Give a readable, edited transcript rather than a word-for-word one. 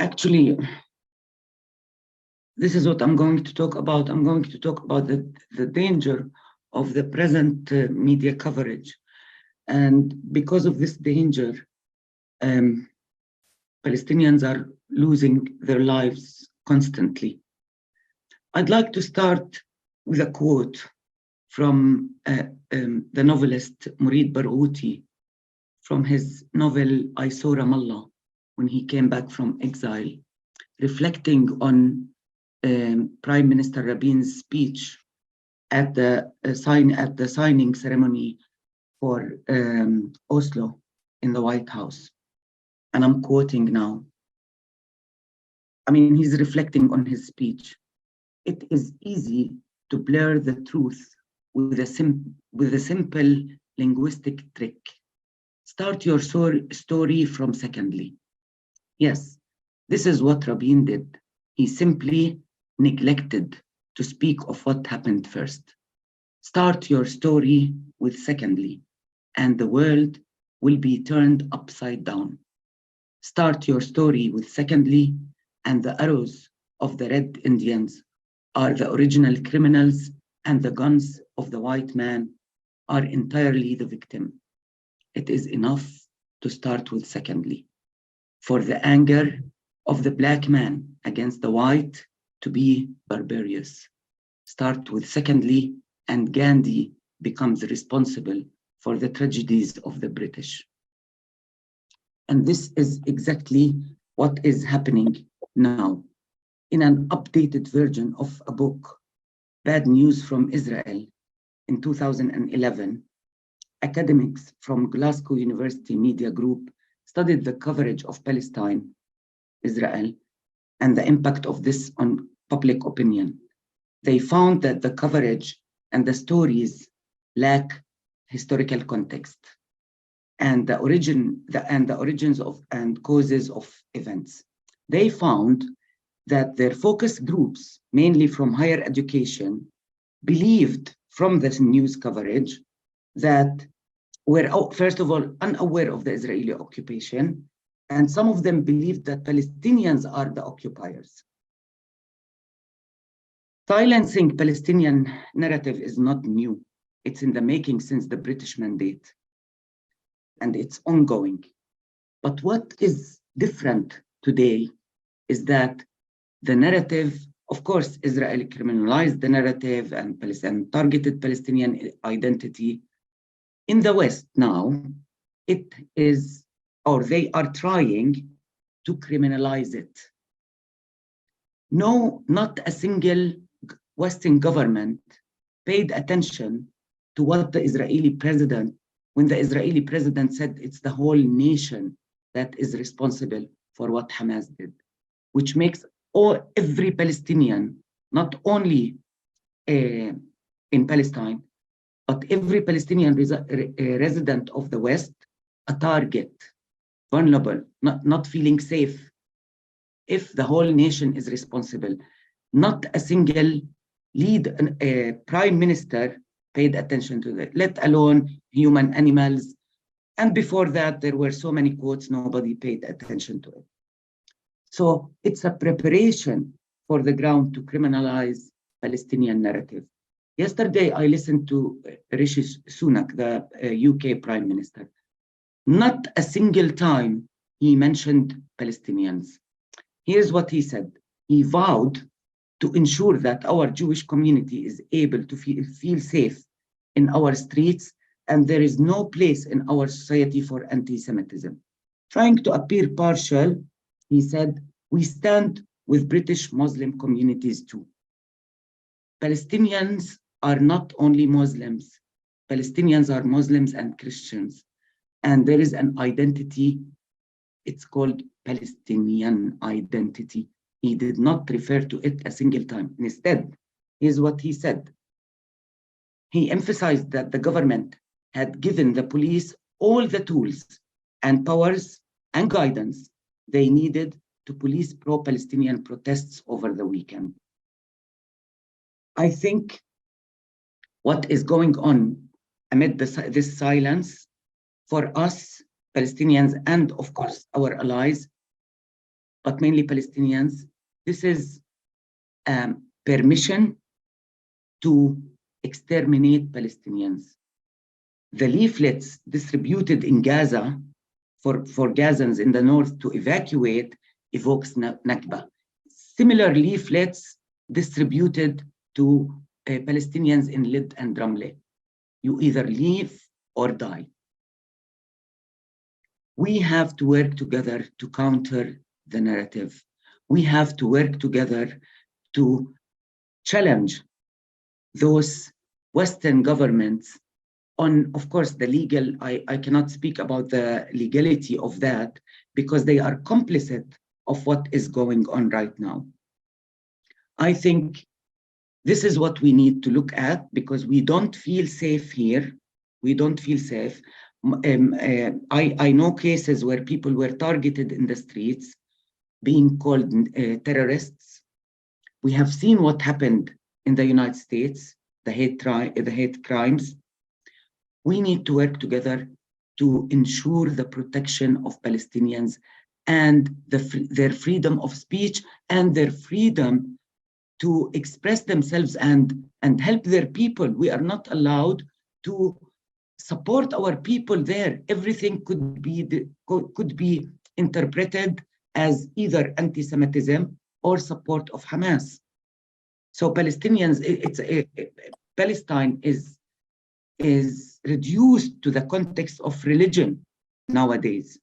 Actually, this is what I'm going to talk about. I'm going to talk about the danger of the present media coverage. And because of this danger, Palestinians are losing their lives constantly. I'd like to start with a quote from the novelist Murid Barghouti from his novel I Saw Ramallah, when he came back from exile, reflecting on Prime Minister Rabin's speech at the signing ceremony for Oslo in the White House. And I'm quoting now. I mean, he's reflecting on his speech. It is easy to blur the truth with a simple linguistic trick. Start your story from secondly. Yes, this is what Rabin did. He simply neglected to speak of what happened first. Start your story with secondly, and the world will be turned upside down. Start your story with secondly, and the arrows of the Red Indians are the original criminals, and the guns of the white man are entirely the victim. It is enough to start with secondly, for the anger of the black man against the white to be barbarous. Start with secondly, and Gandhi becomes responsible for the tragedies of the British. And this is exactly what is happening now. In an updated version of a book, Bad News from Israel, in 2011, academics from Glasgow University Media Group studied the coverage of Palestine, Israel, and the impact of this on public opinion. They found that the coverage and the stories lack historical context and the origins of and causes of events. They found that their focus groups, mainly from higher education, believed from this news coverage that were, first of all, unaware of the Israeli occupation, and some of them believed that Palestinians are the occupiers. Silencing Palestinian narrative is not new. It's in the making since the British Mandate, and it's ongoing. But what is different today is that the narrative, of course, Israel criminalized the narrative and targeted Palestinian identity. In the West now, it is, or they are trying to criminalize it. No, not a single Western government paid attention to what the Israeli president, when the Israeli president said it's the whole nation that is responsible for what Hamas did, which makes every Palestinian, not only in Palestine, but every Palestinian resident of the West, a target, vulnerable, not feeling safe, if the whole nation is responsible. Not a single prime minister paid attention to that, let alone human animals. And before that, there were so many quotes, nobody paid attention to it. So it's a preparation for the ground to criminalize Palestinian narrative. Yesterday, I listened to Rishi Sunak, the UK Prime Minister. Not a single time he mentioned Palestinians. Here's what he said. He vowed to ensure that our Jewish community is able to feel safe in our streets, and there is no place in our society for anti-Semitism. Trying to appear partial, he said, we stand with British Muslim communities too. Palestinians are not only Muslims. Palestinians are Muslims and Christians. And there is an identity, it's called Palestinian identity. He did not refer to it a single time. Instead, here's what he said. He emphasized that the government had given the police all the tools and powers and guidance they needed to police pro-Palestinian protests over the weekend. I think what is going on amid this silence for us, Palestinians, and of course our allies, but mainly Palestinians. This is permission to exterminate Palestinians. The leaflets distributed in Gaza for Gazans in the north to evacuate evokes Nakba. Similar leaflets distributed to Palestinians in Lid and Ramle. You either leave or die. We have to work together to counter the narrative. We have to work together to challenge those Western governments on, of course, the legal. I cannot speak about the legality of that because they are complicit of what is going on right now. I think this is what we need to look at because we don't feel safe here. We don't feel safe. I know cases where people were targeted in the streets, being called terrorists. We have seen what happened in the United States, the hate crimes. We need to work together to ensure the protection of Palestinians and their freedom of speech and their freedom to express themselves and help their people. We are not allowed to support our people there. Everything could be interpreted as either anti-Semitism or support of Hamas. So Palestinians, Palestine is reduced to the context of religion nowadays.